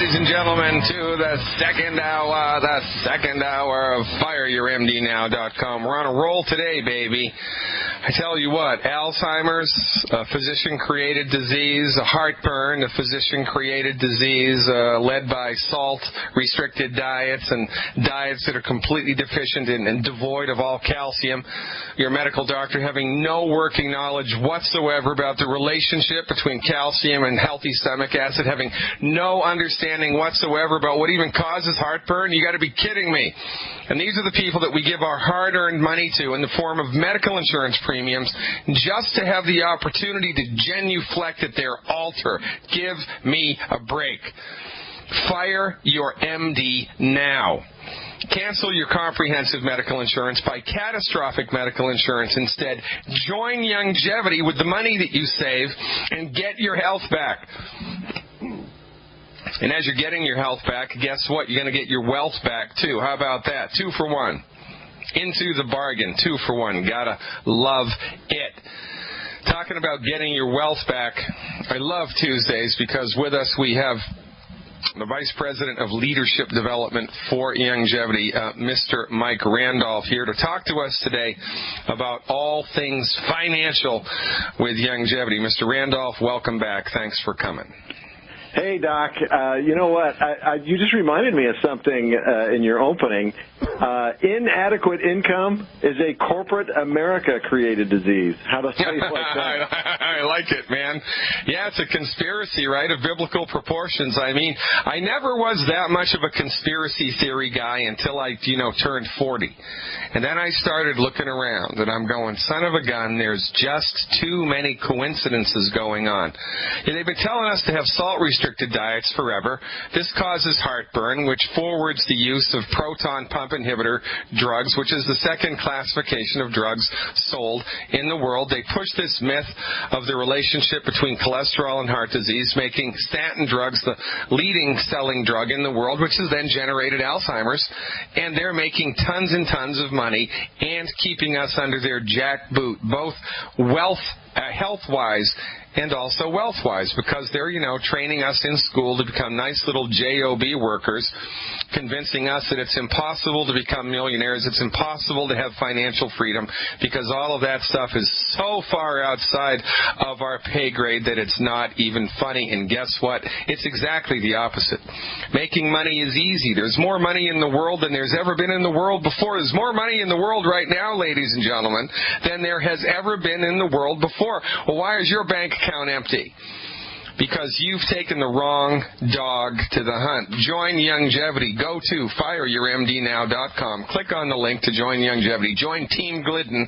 ladies and gentlemen, to the second hour of FireYourMDNow.com. We're on a roll today, baby. I tell you what, Alzheimer's, a physician-created disease, heartburn, a physician-created disease led by salt-restricted diets and diets that are completely deficient and devoid of all calcium. Your medical doctor having no working knowledge whatsoever about the relationship between calcium and healthy stomach acid, having no understanding whatsoever about what even causes heartburn. You got to be kidding me. And these are the people that we give our hard-earned money to in the form of medical insurance premiums just to have the opportunity to genuflect at their altar. Give me a break. Fire your MD now. Cancel your comprehensive medical insurance. Buy catastrophic medical insurance instead. Join Youngevity with the money that you save and get your health back. And as you're getting your health back, guess what? You're going to get your wealth back, too. How about that? 2 for 1. Into the bargain. 2 for 1. Gotta love it. Talking about getting your wealth back, I love Tuesdays because with us we have the Vice President of Leadership Development for Youngevity, Mr. Mike Randolph, here to talk to us today about all things financial with Youngevity. Mr. Randolph, welcome back. Thanks for coming. Hey, Doc. You know what? You just reminded me of something in your opening. Inadequate income is a corporate America-created disease. How to say it like that? I like it, man. Yeah, it's a conspiracy, right, of biblical proportions. I mean, I never was that much of a conspiracy theory guy until I, turned 40. And then I started looking around, and I'm going, son of a gun, there's just too many coincidences going on. Yeah, they've been telling us to have salt-restricted diets forever. This causes heartburn, which forwards the use of proton pump inhibitor drugs, which is the second classification of drugs sold in the world. They push this myth of the relationship between cholesterol and heart disease, making statin drugs the leading selling drug in the world, which has then generated Alzheimer's. And they're making tons and tons of money and keeping us under their jackboot, both health-wise and also wealth-wise, because they're, training us in school to become nice little J-O-B workers, convincing us that it's impossible to become millionaires, it's impossible to have financial freedom, because all of that stuff is so far outside of our pay grade that it's not even funny. And guess what? It's exactly the opposite. Making money is easy. There's more money in the world than there's ever been in the world before. There's more money in the world right now, ladies and gentlemen, than there has ever been in the world before. Well, why is your bank account empty? Because you've taken the wrong dog to the hunt. Join Youngevity. Go to FireYourMDNow.com. Click on the link to join Youngevity. Join Team Glidden,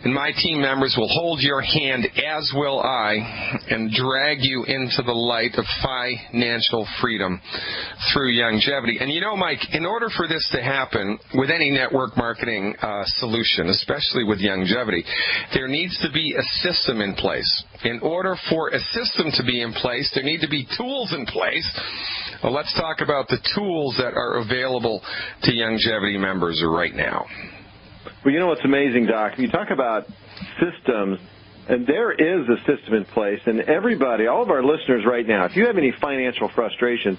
and my team members will hold your hand, as will I, and drag you into the light of financial freedom through Youngevity. And Mike, in order for this to happen with any network marketing solution, especially with Youngevity, there needs to be a system in place. In order for a system to be in place, there need to be tools in place. Well, let's talk about the tools that are available to Youngevity members right now. Well, you know what's amazing, Doc? You talk about systems, and there is a system in place, and everybody, all of our listeners right now, if you have any financial frustrations,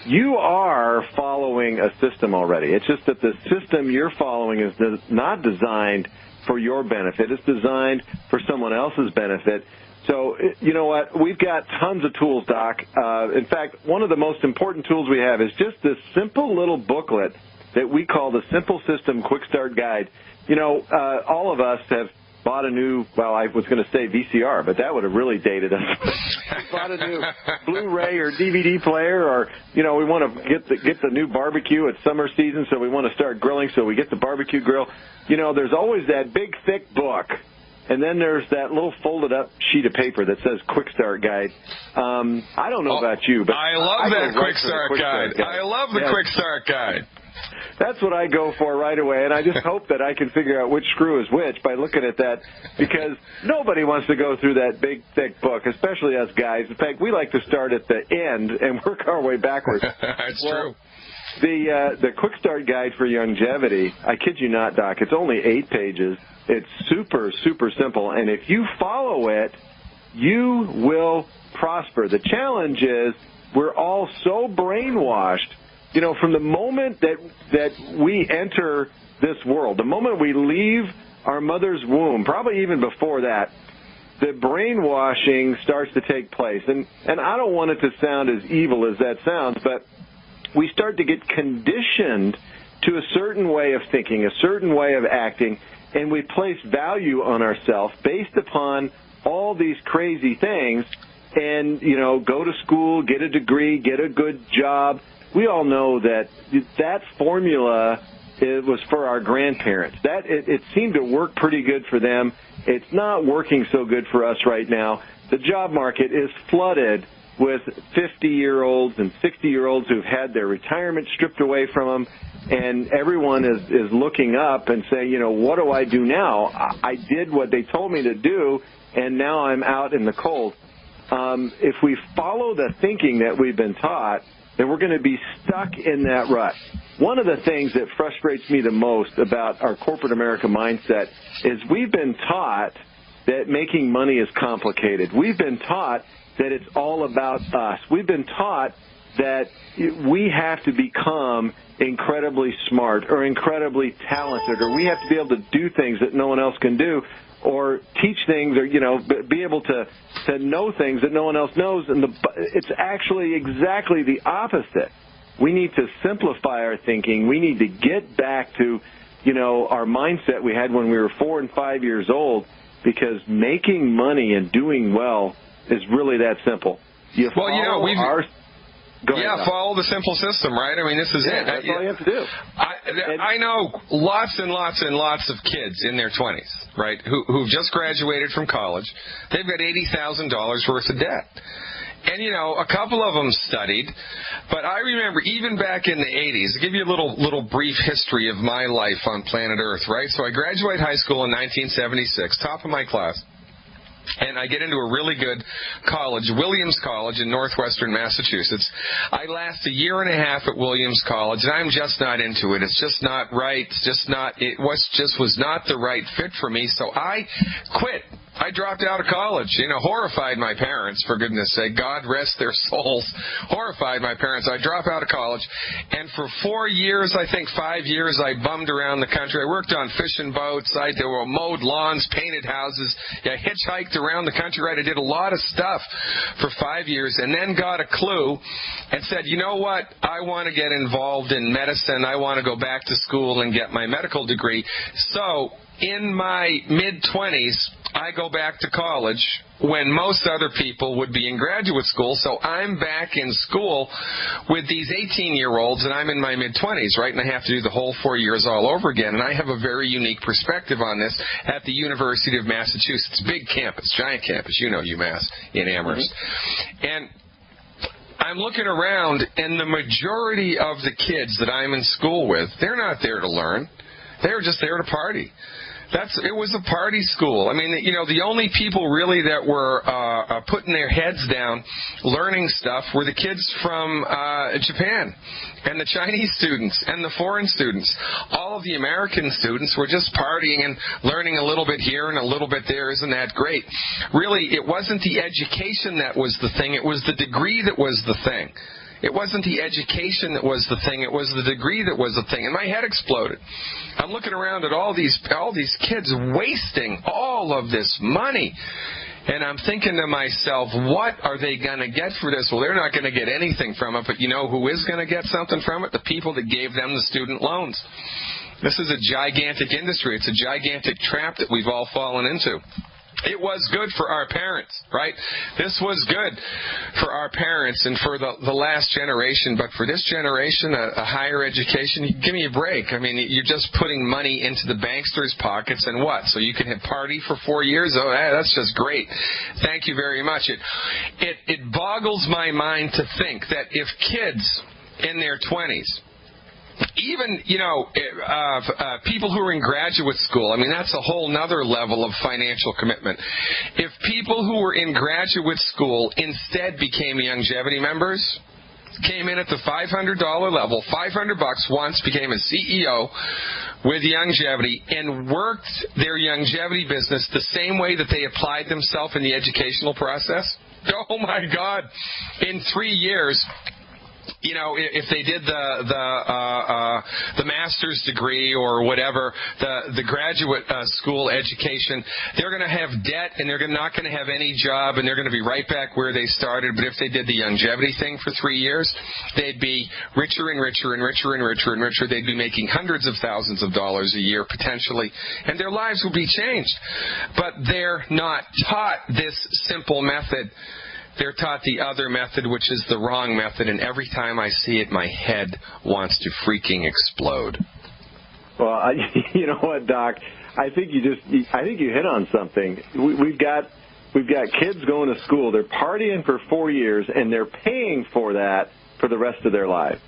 you are following a system already. It's just that the system you're following is not designed for your benefit. It's designed for someone else's benefit. So, you know what? We've got tons of tools, Doc. In fact, one of the most important tools we have is just this simple little booklet that we call the Simple System Quick Start Guide. All of us have bought a new, well, I was going to say VCR, but that would have really dated us. We bought a new Blu-ray or DVD player, or, we want to get the new barbecue. It's summer season, so we want to start grilling, so we get the barbecue grill. There's always that big, thick book. And then there's that little folded-up sheet of paper that says Quick Start Guide. I don't know about you, but I love that Quick Start Guide. I love the Quick Start Guide. That's what I go for right away, and I just hope that I can figure out which screw is which by looking at that, because nobody wants to go through that big, thick book, especially us guys. In fact, we like to start at the end and work our way backwards. That's true. The Quick Start Guide for Youngevity, I kid you not, Doc, it's only 8 pages. It's super, super simple, and if you follow it, you will prosper. The challenge is we're all so brainwashed, you know, from the moment that we enter this world, the moment we leave our mother's womb, probably even before that, the brainwashing starts to take place. And I don't want it to sound as evil as that sounds, but we start to get conditioned to a certain way of thinking, a certain way of acting, and we place value on ourselves based upon all these crazy things and, you know, go to school, get a degree, get a good job. We all know that formula was for our grandparents. It seemed to work pretty good for them. It's not working so good for us right now. The job market is flooded with 50-year-olds and 60-year-olds who've had their retirement stripped away from them, and everyone is looking up and saying, you know, what do I do now? I did what they told me to do, and now I'm out in the cold. If we follow the thinking that we've been taught, then we're going to be stuck in that rut. One of the things that frustrates me the most about our corporate America mindset is we've been taught that making money is complicated. We've been taught that it's all about us. We've been taught that we have to become incredibly smart or incredibly talented, or we have to be able to do things that no one else can do, or teach things, or, you know, be able to know things that no one else knows. And it's actually exactly the opposite. We need to simplify our thinking. We need to get back to, you know, our mindset we had when we were 4 and 5 years old, because making money and doing well is really that simple. Follow the simple system, right? I mean, this is it. That's all you have to do. I know lots and lots and lots of kids in their 20s, right, who've just graduated from college. They've got $80,000 worth of debt. And, you know, a couple of them studied, but I remember even back in the 80s, to give you a little brief history of my life on planet Earth, right? So I graduated high school in 1976, top of my class. And I get into a really good college, Williams College in northwestern Massachusetts. I last a year and a half at Williams College, and I'm just not into it. It's just not right. It was not the right fit for me. So I quit. I dropped out of college, you know, horrified my parents, for goodness sake. God rest their souls. Horrified my parents. I dropped out of college, and for 4 years, I think 5 years, I bummed around the country. I worked on fishing boats. I mowed lawns, painted houses. I hitchhiked around the country. Right? I did a lot of stuff for 5 years, and then got a clue and said, you know what? I want to get involved in medicine. I want to go back to school and get my medical degree. So in my mid-20s, I go back to college when most other people would be in graduate school. So I'm back in school with these 18-year-olds, and I'm in my mid-20s, right? And I have to do the whole 4 years all over again. And I have a very unique perspective on this at the University of Massachusetts. Big campus, giant campus. You know UMass in Amherst. Mm-hmm. And I'm looking around, and the majority of the kids that I'm in school with, they're not there to learn. They're just there to party. It was a party school. I mean, you know, the only people really that were putting their heads down learning stuff were the kids from Japan and the Chinese students and the foreign students. All of the American students were just partying and learning a little bit here and a little bit there. Isn't that great? Really, it wasn't the education that was the thing. It was the degree that was the thing. It wasn't the education that was the thing. It was the degree that was the thing. And my head exploded. I'm looking around at all these kids wasting all of this money. And I'm thinking to myself, what are they going to get for this? Well, they're not going to get anything from it. But you know who is going to get something from it? The people that gave them the student loans. This is a gigantic industry. It's a gigantic trap that we've all fallen into. It was good for our parents, right? This was good for our parents and for the last generation. But for this generation, a higher education, give me a break. I mean, you're just putting money into the banksters' pockets, and what? So you can have party for 4 years? Oh, that's just great. Thank you very much. It boggles my mind to think that if kids in their 20s, even, you know, people who are in graduate school, I mean, that's a whole nother level of financial commitment. If people who were in graduate school instead became longevity members, came in at the $500 level, $500 once, became a CEO with longevity, and worked their longevity business the same way that they applied themselves in the educational process, Oh, my God. In 3 years, you know, if they did the master's degree or whatever, the graduate school education, they're going to have debt and they're not going to have any job and they're going to be right back where they started. But if they did the longevity thing for 3 years, they'd be richer and richer and richer and richer and richer. They'd be making hundreds of thousands of dollars a year potentially, and their lives would be changed. But they're not taught this simple method. They're taught the other method, which is the wrong method, and every time I see it, my head wants to freaking explode. Well, you know what, Doc? I think you hit on something. We've got kids going to school. They're partying for 4 years, and they're paying for that for the rest of their life.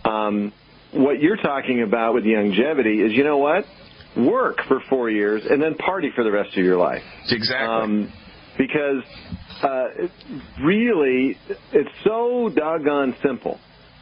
What you're talking about with longevity is, you know what? Work for 4 year and then party for the rest of your life. Exactly. Because really, it's so doggone simple.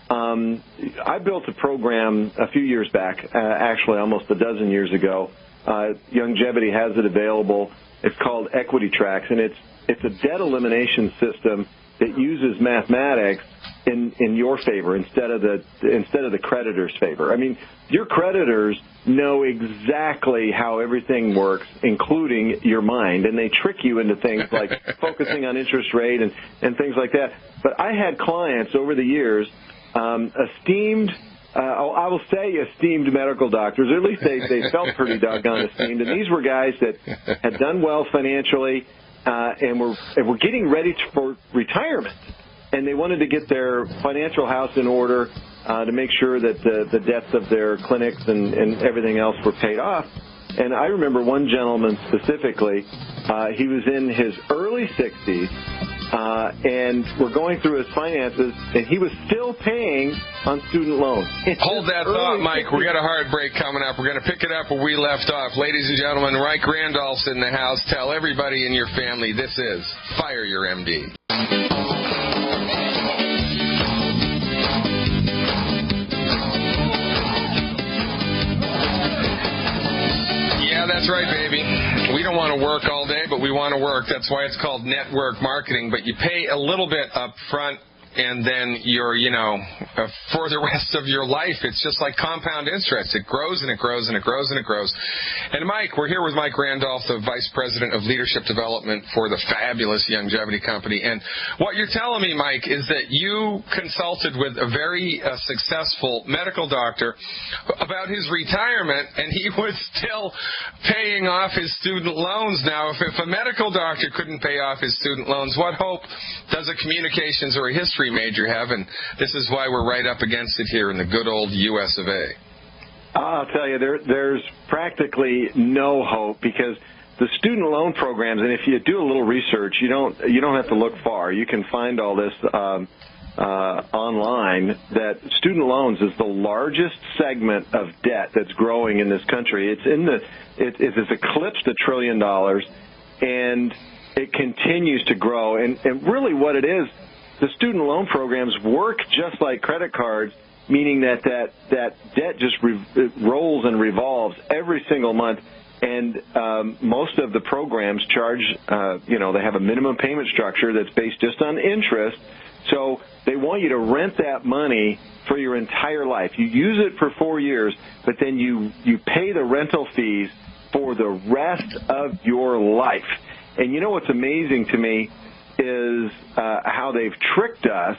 I built a program a few years back, actually almost a dozen years ago. Longevity has it available. It's called Equity Tracks, and it's a debt elimination system that uses mathematics in your favor instead of the creditor's favor. I mean, your creditors know exactly how everything works, including your mind, and they trick you into things like focusing on interest rate and things like that. But I had clients over the years, esteemed, I will say esteemed medical doctors, or at least they felt pretty doggone esteemed, and these were guys that had done well financially and were getting ready for retirement. And they wanted to get their financial house in order to make sure that the debts of their clinics and everything else were paid off. And I remember one gentleman specifically, he was in his early 60s, and we're going through his finances, and he was still paying on student loans. Hold that thought, Mike. We got a hard break coming up. We're going to pick it up where we left off. Ladies and gentlemen, Mike Randolph's in the house. Tell everybody in your family this is Fire Your MD. That's right, baby. We don't want to work all day, but we want to work. That's why it's called network marketing. But you pay a little bit up front, and then you're, for the rest of your life, it's just like compound interest. It grows and it grows and it grows and it grows. And Mike, we're here with Mike Randolph, the Vice President of Leadership Development for the fabulous Longevity Company. And what you're telling me, Mike, is that you consulted with a very successful medical doctor about his retirement, and he was still paying off his student loans. Now, if a medical doctor couldn't pay off his student loans, what hope does a communications or a history major have? And this is why we're right up against it here in the good old U.S. of A. I'll tell you, there's practically no hope, because the student loan programs, and if you do a little research, you don't have to look far. You can find all this online, that student loans is the largest segment of debt that's growing in this country. It's eclipsed $1 trillion, and it continues to grow. And really what it is, the student loan programs work just like credit cards, meaning that debt just rolls and revolves every single month. And most of the programs charge, they have a minimum payment structure that's based just on interest. So they want you to rent that money for your entire life. You use it for 4 years, but then you pay the rental fees for the rest of your life. And you know what's amazing to me is how they've tricked us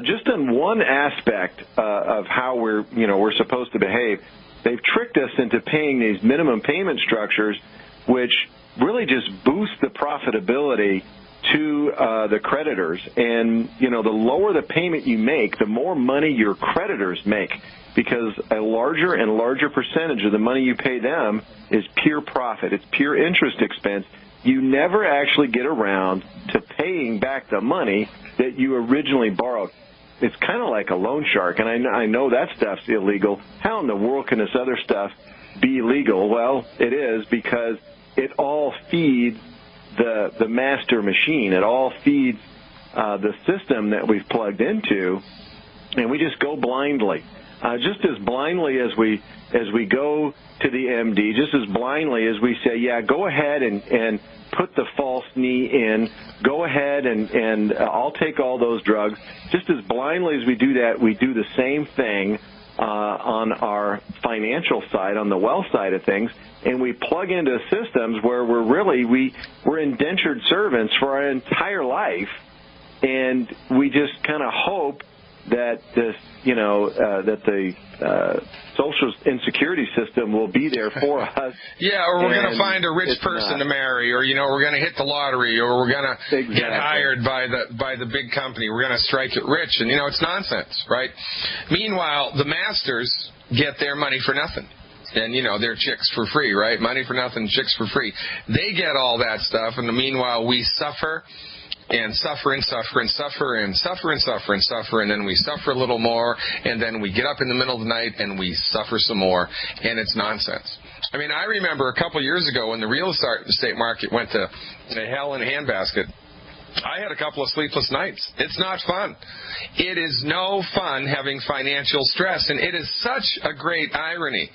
just on one aspect of how we're supposed to behave. They've tricked us into paying these minimum payment structures, which really just boost the profitability to the creditors. And, the lower the payment you make, the more money your creditors make, because a larger and larger percentage of the money you pay them is pure profit. It's pure interest expense. You never actually get around to paying back the money that you originally borrowed. It's kind of like a loan shark, and I know that stuff's illegal. How in the world can this other stuff be legal? Well, it is, because it all feeds the master machine. It all feeds the system that we've plugged into, and we just go blindly. Just as blindly as we go to the MD, just as blindly as we say, yeah, go ahead and put the false knee in, go ahead and I'll take all those drugs. Just as blindly as we do that, we do the same thing on our financial side, on the wealth side of things, and we plug into systems where we're indentured servants for our entire life, and we just kind of hope that this, that the social insecurity system will be there for us. Yeah, or we're going to find a rich person to marry, or we're going to hit the lottery, or we're going to get hired by the big company. We're going to strike it rich, and it's nonsense, right? Meanwhile, the masters get their money for nothing. And, they're chicks for free, right? Money for nothing, chicks for free. They get all that stuff, and meanwhile we suffer and suffer and suffer and suffer and suffer and suffer and suffer, and then we suffer a little more, and then we get up in the middle of the night and we suffer some more, and it's nonsense. I mean, I remember a couple years ago when the real estate market went to hell in a handbasket, I had a couple of sleepless nights. It's not fun. It is no fun having financial stress, and it is such a great irony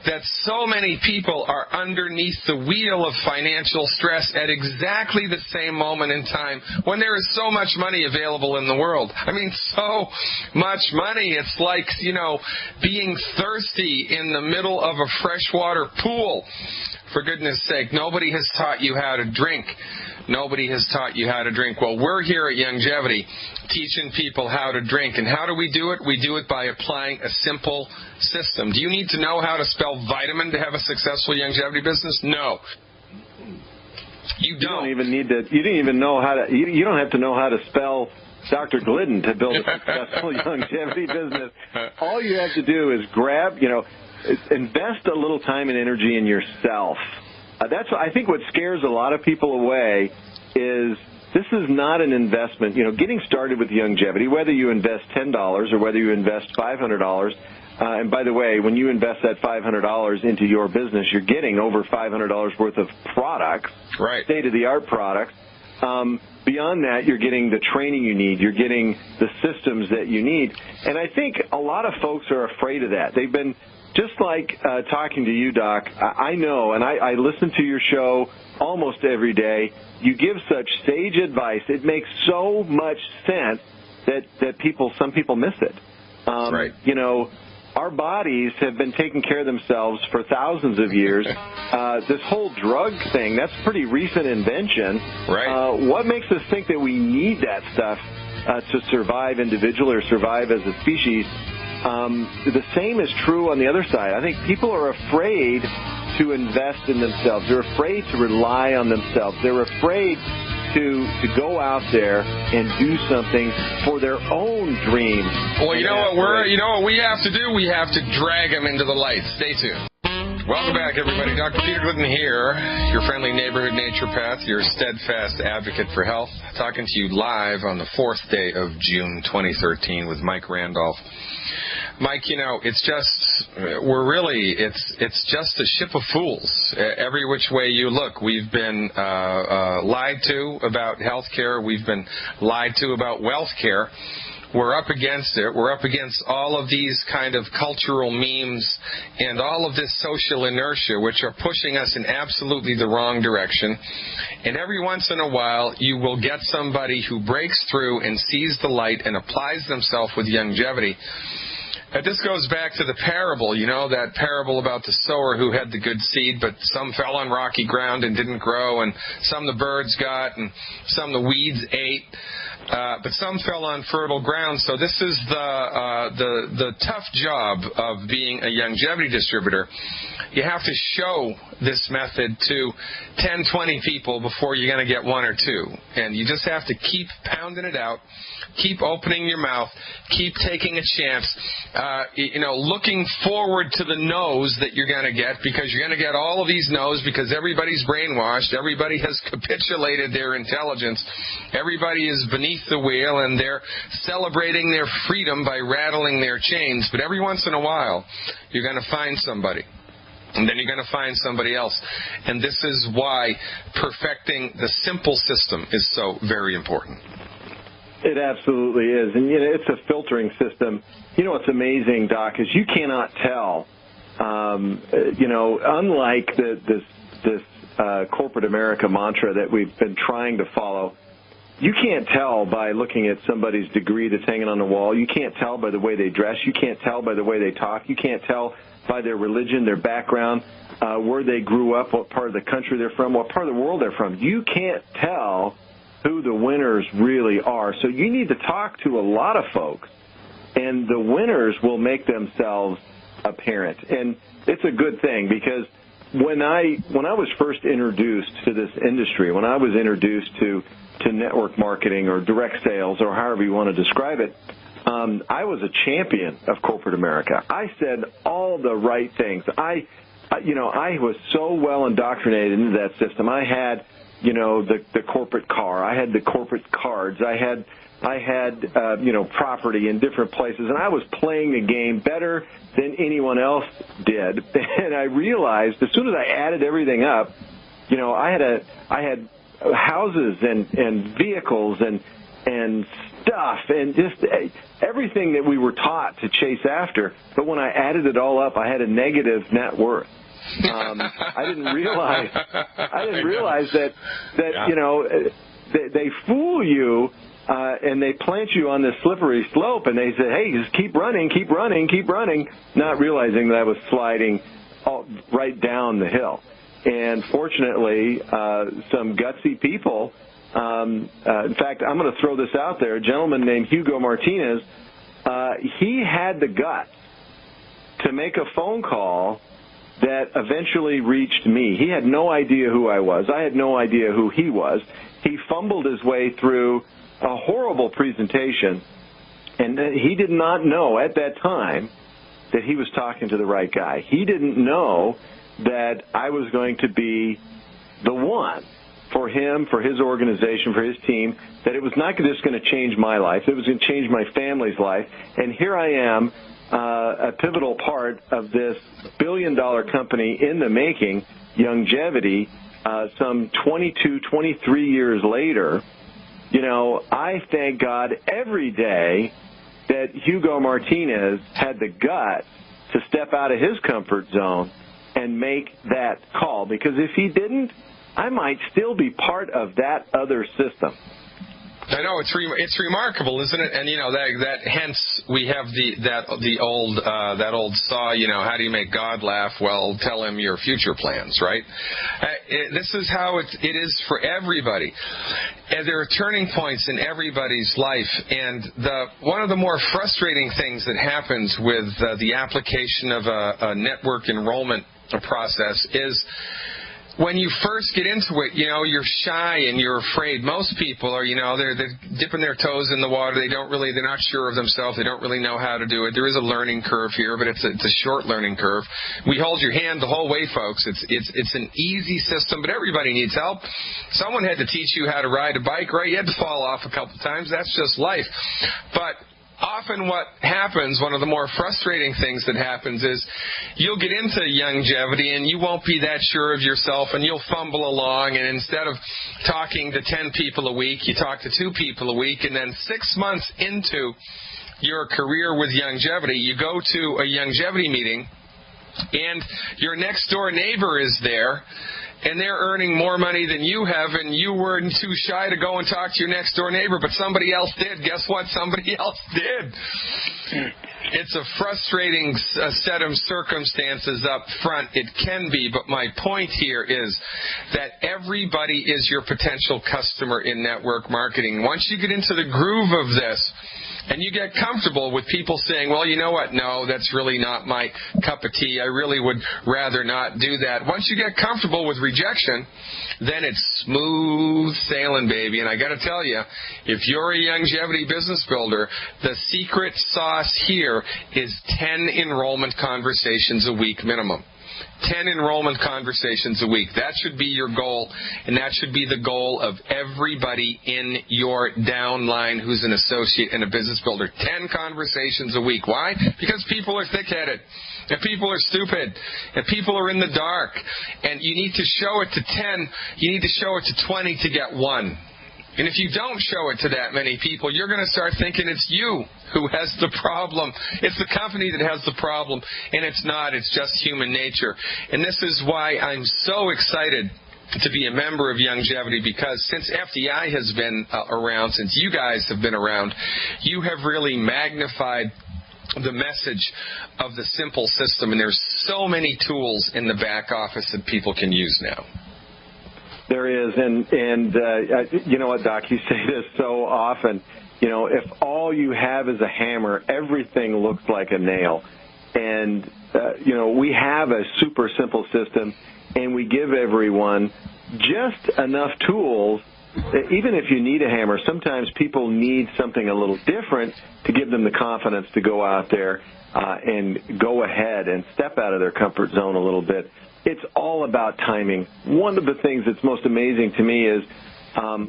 that so many people are underneath the wheel of financial stress at exactly the same moment in time when there is so much money available in the world. I mean, so much money. It's like, being thirsty in the middle of a freshwater pool. For goodness sake, nobody has taught you how to drink. Nobody has taught you how to drink. Well, we're here at Youngevity teaching people how to drink. And how do we do it? We do it by applying a simple system. Do you need to know how to spell vitamin to have a successful Youngevity business? No. You don't. You don't have to know how to spell Dr. Glidden to build a successful Youngevity business. All you have to do is invest a little time and energy in yourself. That's, I think, what scares a lot of people away is this is not an investment. Getting started with Youngevity, whether you invest $10 or whether you invest $500, and by the way, when you invest that $500 into your business, you're getting over $500 worth of products, right? State-of-the-art products. Beyond that, you're getting the training you need. You're getting the systems that you need. And I think a lot of folks are afraid of that. They've been just like talking to you, Doc. I know, and I listen to your show almost every day. You give such sage advice. It makes so much sense that some people miss it. Right. Our bodies have been taking care of themselves for thousands of years. This whole drug thing, that's a pretty recent invention. Right. What makes us think that we need that stuff to survive individually or survive as a species? The same is true on the other side. I think people are afraid to invest in themselves. They're afraid to rely on themselves. They're afraid to go out there and do something for their own dreams. Well, you know what we have to do? We have to drag them into the light. Stay tuned. Welcome back, everybody. Dr. Peter Glidden here, your friendly neighborhood naturopath, your steadfast advocate for health, talking to you live on the 4th day of June 2013 with Mike Randolph. Mike, it's just a ship of fools. Every which way you look, we've been lied to about health care. We've been lied to about wealth care. We're up against it. We're up against all of these kind of cultural memes and all of this social inertia, which are pushing us in absolutely the wrong direction. And every once in a while, you will get somebody who breaks through and sees the light and applies themselves with Youngevity. This goes back to the parable, that parable about the sower who had the good seed, but some fell on rocky ground and didn't grow, and some the birds got, and some the weeds ate, but some fell on fertile ground. So this is the tough job of being a Youngevity distributor. You have to show this method to 10, 20 people before you're going to get one or two. And you just have to keep pounding it out, keep opening your mouth, keep taking a chance, looking forward to the no's that you're going to get, because you're going to get all of these no's because everybody's brainwashed, everybody has capitulated their intelligence, everybody is beneath the wheel, and they're celebrating their freedom by rattling their chains. But every once in a while, you're going to find somebody. And then you're going to find somebody else. And this is why perfecting the simple system is so very important. It absolutely is. And it's a filtering system. What's amazing, Doc, is you cannot tell, unlike this corporate America mantra that we've been trying to follow. You can't tell by looking at somebody's degree that's hanging on the wall. You can't tell by the way they dress. You can't tell by the way they talk. You can't tell by their religion, their background, where they grew up, what part of the country they're from, what part of the world they're from. You can't tell who the winners really are. So you need to talk to a lot of folks, and the winners will make themselves apparent. And it's a good thing, because when I was first introduced to this industry, when I was introduced to network marketing or direct sales or however you want to describe it, I was a champion of corporate America. I said all the right things. I was so well indoctrinated into that system. I had, the corporate car. I had the corporate cards. I had property in different places, and I was playing the game better than anyone else did. And I realized as soon as I added everything up, I had houses and vehicles and stuff and just everything that we were taught to chase after. But when I added it all up, I had a negative net worth. I didn't realize that they fool you and they plant you on this slippery slope, and they say, hey, just keep running, not realizing that I was sliding right down the hill. And fortunately, some gutsy people, in fact, I'm going to throw this out there, a gentleman named Hugo Martinez, he had the guts to make a phone call that eventually reached me. He had no idea who I was. I had no idea who he was. He fumbled his way through a horrible presentation, and he did not know at that time that he was talking to the right guy. He didn't know that I was going to be the one for him, for his organization, for his team, that it was not just going to change my life, it was going to change my family's life. And here I am, a pivotal part of this billion-dollar company in the making, Youngevity, some 22, 23 years later. I thank God every day that Hugo Martinez had the guts to step out of his comfort zone and make that call, because if he didn't, I might still be part of that other system. I know, it's remarkable, isn't it? And that hence we have the old saw. How do you make God laugh? Well, tell him your future plans, right? This is how it is for everybody. And there are turning points in everybody's life, and one of the more frustrating things that happens with the application of a network enrollment process is, when you first get into it, you're shy and you're afraid. Most people are, they're dipping their toes in the water. They're not sure of themselves. They don't really know how to do it. There is a learning curve here, but it's a short learning curve. We hold your hand the whole way, folks. It's an easy system, but everybody needs help. Someone had to teach you how to ride a bike, right? You had to fall off a couple times. That's just life. But often what happens, one of the more frustrating things that happens, is you'll get into Youngevity and you won't be that sure of yourself, and you'll fumble along, and instead of talking to 10 people a week, you talk to 2 people a week, and then 6 months into your career with Youngevity, you go to a Youngevity meeting, and your next door neighbor is there, and they're earning more money than you have, and you were too shy to go and talk to your next door neighbor, but somebody else did. Guess what? Somebody else did. It's a frustrating set of circumstances up front. It can be, but my point here is that everybody is your potential customer in network marketing. Once you get into the groove of this, and you get comfortable with people saying, well, you know what, no, that's really not my cup of tea. I really would rather not do that. Once you get comfortable with rejection, then it's smooth sailing, baby. And I got to tell you, if you're a Youngevity business builder, the secret sauce here is 10 enrollment conversations a week minimum. 10 enrollment conversations a week. That should be your goal, and that should be the goal of everybody in your downline who's an associate and a business builder. 10 conversations a week. Why? Because people are thick-headed, and people are stupid, and people are in the dark, and you need to show it to 10, you need to show it to 20 to get 1. And if you don't show it to that many people, you're going to start thinking it's you who has the problem. It's the company that has the problem, and it's not. It's just human nature. And this is why I'm so excited to be a member of Longevity, because since FDI has been around, since you guys have been around, you have really magnified the message of the simple system, and there's so many tools in the back office that people can use now. There is, and you know what, Doc, you say this so often. You know, if all you have is a hammer, everything looks like a nail. And, you know, we have a super simple system, and we give everyone just enough tools. Even if you need a hammer, sometimes people need something a little different to give them the confidence to go out there and go ahead and step out of their comfort zone a little bit. It's all about timing. One of the things that's most amazing to me is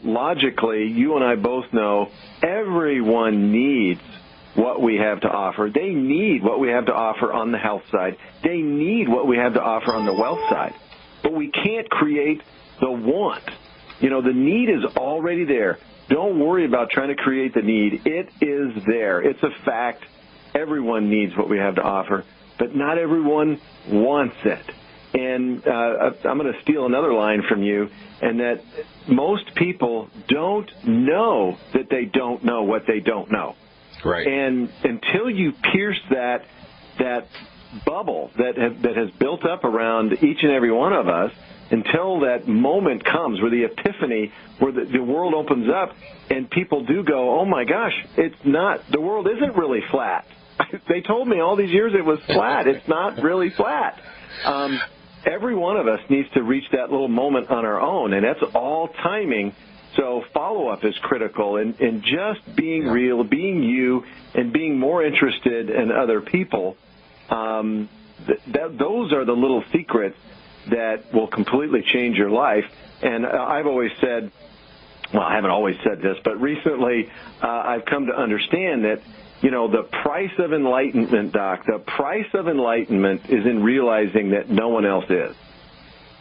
logically, you and I both know everyone needs what we have to offer. They need what we have to offer on the health side. They need what we have to offer on the wealth side. But we can't create the want. You know, the need is already there. Don't worry about trying to create the need. It is there. It's a fact. Everyone needs what we have to offer, but not everyone wants it. And I'm going to steal another line from you, and that most people don't know that they don't know what they don't know. Right. And until you pierce that bubble that has built up around each and every one of us, until that moment comes where the epiphany, where the world opens up and people do go, oh my gosh, the world isn't really flat. They told me all these years it was flat. It's not really flat. Every one of us needs to reach that little moment on our own, and that's all timing. So follow-up is critical, and just being real, being you, and being more interested in other people, those are the little secrets that will completely change your life. And I've always said, well, I haven't always said this, but recently I've come to understand that, you know, the price of enlightenment, Doc, the price of enlightenment is in realizing that no one else is.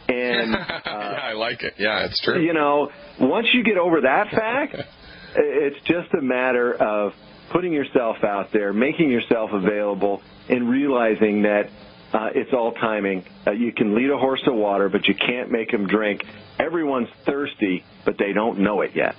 And yeah, I like it. Yeah, it's true. You know, once you get over that fact, it's just a matter of putting yourself out there, making yourself available, and realizing that it's all timing. You can lead a horse to water, but you can't make him drink. Everyone's thirsty, but they don't know it yet.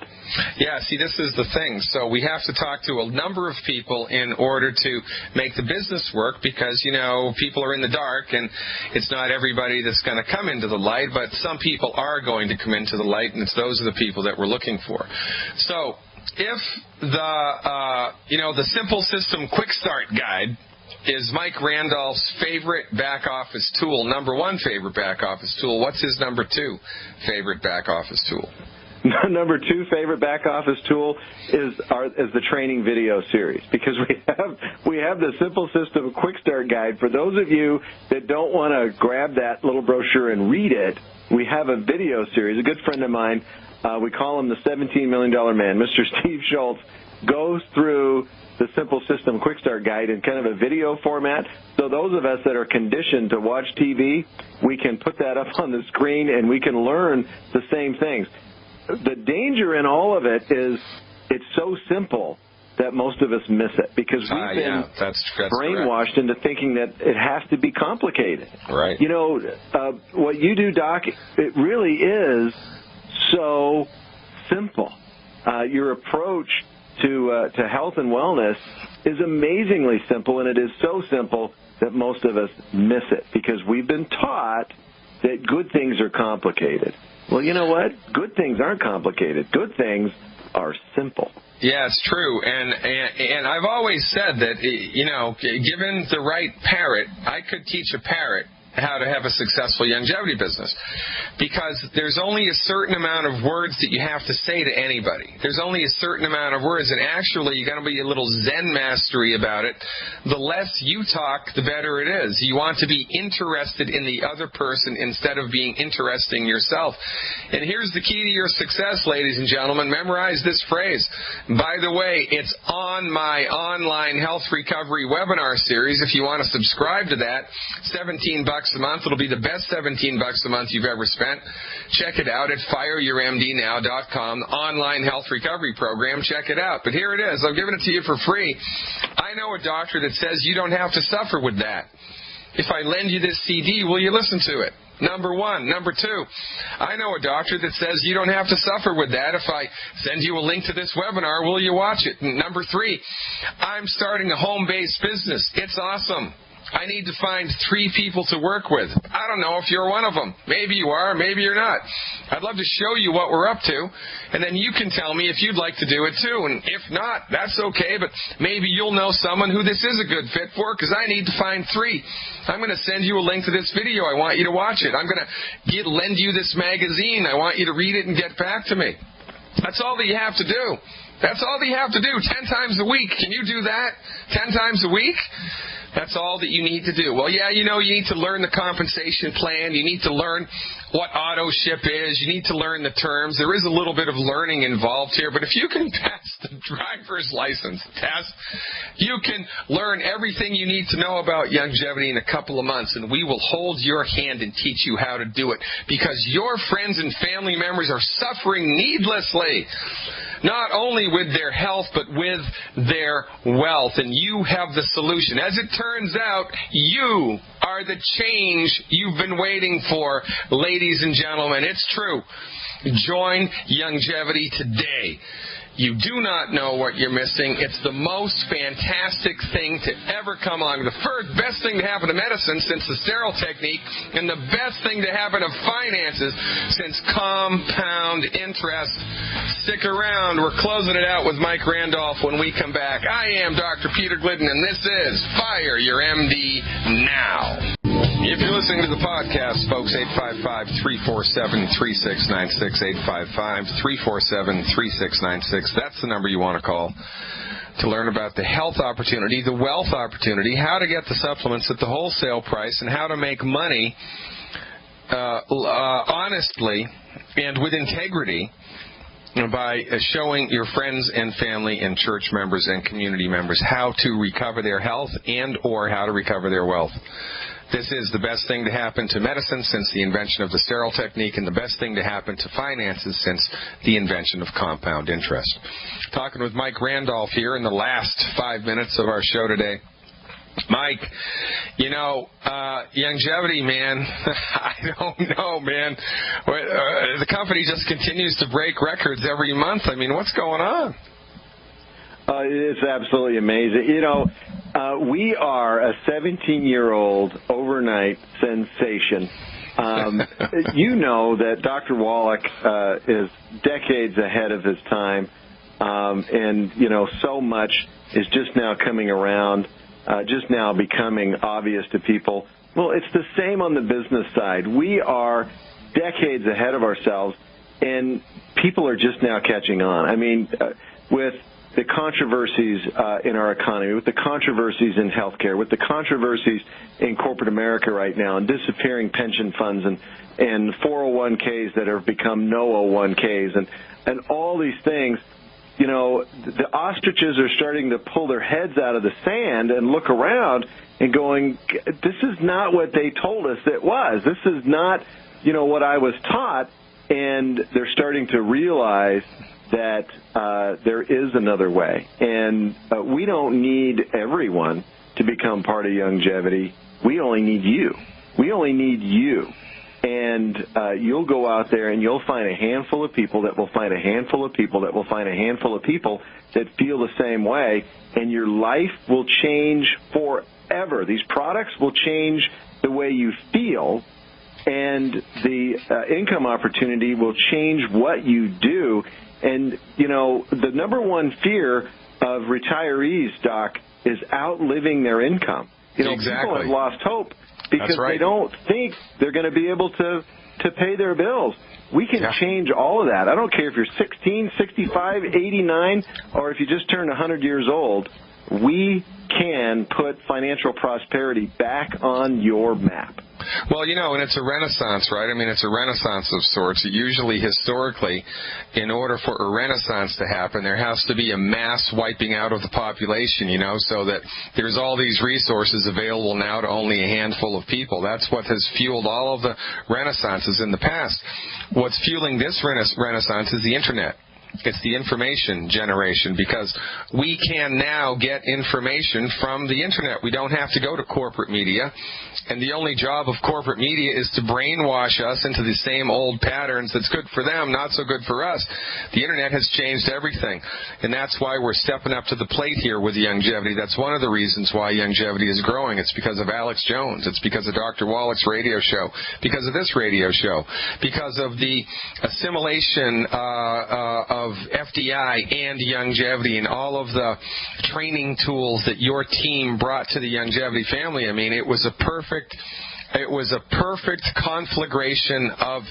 Yeah, see, this is the thing. So we have to talk to a number of people in order to make the business work, because, you know, people are in the dark, and it's not everybody that's going to come into the light, but some people are going to come into the light, and those are the people that we're looking for. So if the Simple System Quick Start Guide is Mike Randolph's favorite back office tool, number one favorite back office tool, what's his number two favorite back office tool? Number two favorite back office tool is the training video series, because we have the Simple System Quick Start Guide. For those of you that don't want to grab that little brochure and read it, we have a video series. A good friend of mine, we call him the $17 million man, Mr. Steve Schultz, goes through the Simple System Quick Start Guide in kind of a video format. So those of us that are conditioned to watch TV, we can put that up on the screen and we can learn the same things. The danger in all of it is it's so simple that most of us miss it, because we've been that's brainwashed into thinking that it has to be complicated. Right. You know, what you do, Doc, it really is so simple. Your approach to health and wellness is amazingly simple, and it is so simple that most of us miss it, because we've been taught that good things are complicated. Well, you know what? Good things aren't complicated. Good things are simple. Yeah, it's true, and I've always said that, you know, given the right parrot, I could teach a parrot how to have a successful longevity business, because there's only a certain amount of words that you have to say to anybody. There's only a certain amount of words, and actually you got to be a little Zen mastery about it. The less you talk, the better it is. You want to be interested in the other person instead of being interesting yourself. And here's the key to your success, ladies and gentlemen. Memorize this phrase. By the way, it's on my online health recovery webinar series. If you want to subscribe to that, $17 a month. It'll be the best $17 a month you've ever spent. Check it out at fireyourmdnow.com, the online health recovery program. Check it out. But here it is. I've given it to you for free. I know a doctor that says you don't have to suffer with that. If I lend you this CD, will you listen to it? Number one. Number two, I know a doctor that says you don't have to suffer with that. If I send you a link to this webinar, will you watch it? And number three, I'm starting a home-based business. It's awesome. I need to find 3 people to work with. I don't know if you're one of them. Maybe you are, maybe you're not. I'd love to show you what we're up to, and then you can tell me if you'd like to do it too. And if not, that's okay, but maybe you'll know someone who this is a good fit for, because I need to find 3. I'm going to send you a link to this video. I want you to watch it. I'm going to lend you this magazine. I want you to read it and get back to me. That's all that you have to do. That's all that you have to do 10 times a week. Can you do that 10 times a week? That's all that you need to do. Well, yeah, you need to learn the compensation plan. You need to learn what auto ship is. You need to learn the terms. There is a little bit of learning involved here, but if you can pass the driver's license test, you can learn everything you need to know about longevity in a couple of months, and we will hold your hand and teach you how to do it, because your friends and family members are suffering needlessly, not only with their health, but with their wealth, and you have the solution. As it turns out, you are the change you've been waiting for, ladies and gentlemen. It's true. Join Longevity today. You do not know what you're missing. It's the most fantastic thing to ever come along. The best thing to happen to medicine since the sterile technique, and the best thing to happen to finances since compound interest. Stick around. We're closing it out with Mike Randolph when we come back. I am Dr. Peter Glidden, and this is Fire Your MD Now. If you're listening to the podcast, folks, 855-347-3696, 855-347-3696. That's the number you want to call to learn about the health opportunity, the wealth opportunity, how to get the supplements at the wholesale price, and how to make money honestly and with integrity by showing your friends and family and church members and community members how to recover their health and or how to recover their wealth. This is the best thing to happen to medicine since the invention of the sterile technique, and the best thing to happen to finances since the invention of compound interest. Talking with Mike Randolph here in the last 5 minutes of our show today. Mike, longevity, man, I don't know, man. The company just continues to break records every month. I mean, what's going on? It's absolutely amazing. We are a 17-year-old overnight sensation. You know that Dr. Wallach is decades ahead of his time, and, so much is just now coming around, just now becoming obvious to people. Well, it's the same on the business side. We are decades ahead of ourselves, and people are just now catching on. I mean, with the controversies in our economy, with the controversies in healthcare, with the controversies in corporate America right now, and disappearing pension funds and 401ks that have become no 01ks, and all these things, the ostriches are starting to pull their heads out of the sand and look around and going, this is not what they told us it was. This is not, what I was taught. And they're starting to realize that there is another way. And we don't need everyone to become part of longevity. We only need you. We only need you. And you'll go out there and you'll find a handful of people that will find a handful of people that will find a handful of people that feel the same way, and your life will change forever. These products will change the way you feel, and the income opportunity will change what you do. And, the number one fear of retirees, Doc, is outliving their income. Exactly. People have lost hope because they don't think they're going to be able to pay their bills. We can change all of that. I don't care if you're 16, 65, 89, or if you just turned 100 years old. We can put financial prosperity back on your map. Well, and it's a renaissance, right? I mean, it's a renaissance of sorts. Usually, historically, in order for a renaissance to happen, there has to be a mass wiping out of the population, so that there's all these resources available now to only a handful of people. That's what has fueled all of the renaissances in the past. What's fueling this renaissance is the Internet. It's the information generation, because we can now get information from the internet. We don't have to go to corporate media. And the only job of corporate media is to brainwash us into the same old patterns that's good for them, not so good for us. The internet has changed everything. And that's why we're stepping up to the plate here with Longevity. That's one of the reasons why Longevity is growing. It's because of Alex Jones. It's because of Dr. Wallach's radio show. Because of this radio show. Because of the assimilation of FDI and Longevity and all of the training tools that your team brought to the Longevity family. I mean, it was a perfect conflagration of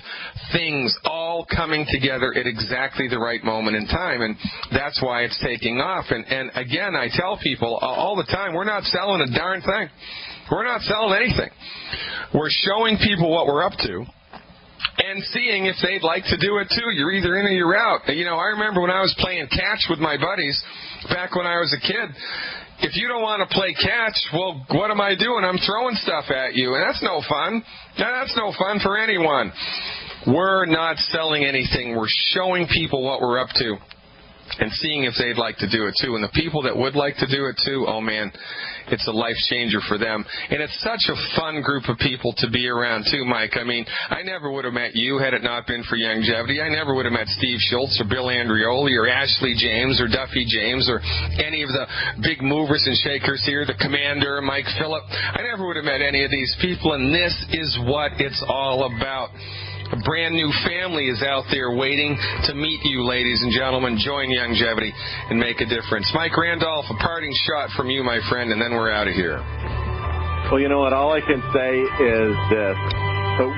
things all coming together at exactly the right moment in time, and that's why it's taking off. And again, I tell people all the time, we're not selling a darn thing. We're not selling anything. We're showing people what we're up to and seeing if they'd like to do it too. You're either in or you're out. You know, I remember when I was playing catch with my buddies back when I was a kid. If you don't want to play catch, well, what am I doing? I'm throwing stuff at you, and that's no fun. That's no fun for anyone. We're not selling anything. We're showing people what we're up to and seeing if they'd like to do it too. And the people that would like to do it too, oh man, it's a life changer for them. And it's such a fun group of people to be around too, Mike. I mean, I never would have met you had it not been for Longevity. I never would have met Steve Schultz or Bill Andreoli or Ashley James or Duffy James or any of the big movers and shakers here, the Commander, Mike Phillip. I never would have met any of these people, and this is what it's all about. A brand new family is out there waiting to meet you, ladies and gentlemen. Join Longevity and make a difference. Mike Randolph, a parting shot from you, my friend, and then we're out of here. Well, you know what? All I can say is this.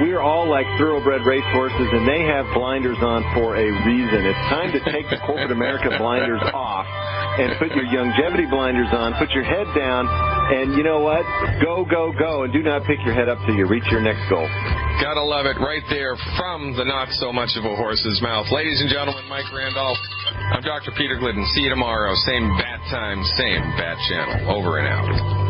We're all like thoroughbred racehorses, and they have blinders on for a reason. It's time to take the corporate America blinders off and put your Longevity blinders on, put your head down, and you know what? Go, go, go, and do not pick your head up till you reach your next goal. Gotta love it right there from the not so much of a horse's mouth. Ladies and gentlemen, Mike Randolph. I'm Dr. Peter Glidden. See you tomorrow. Same bat time, same bat channel. Over and out.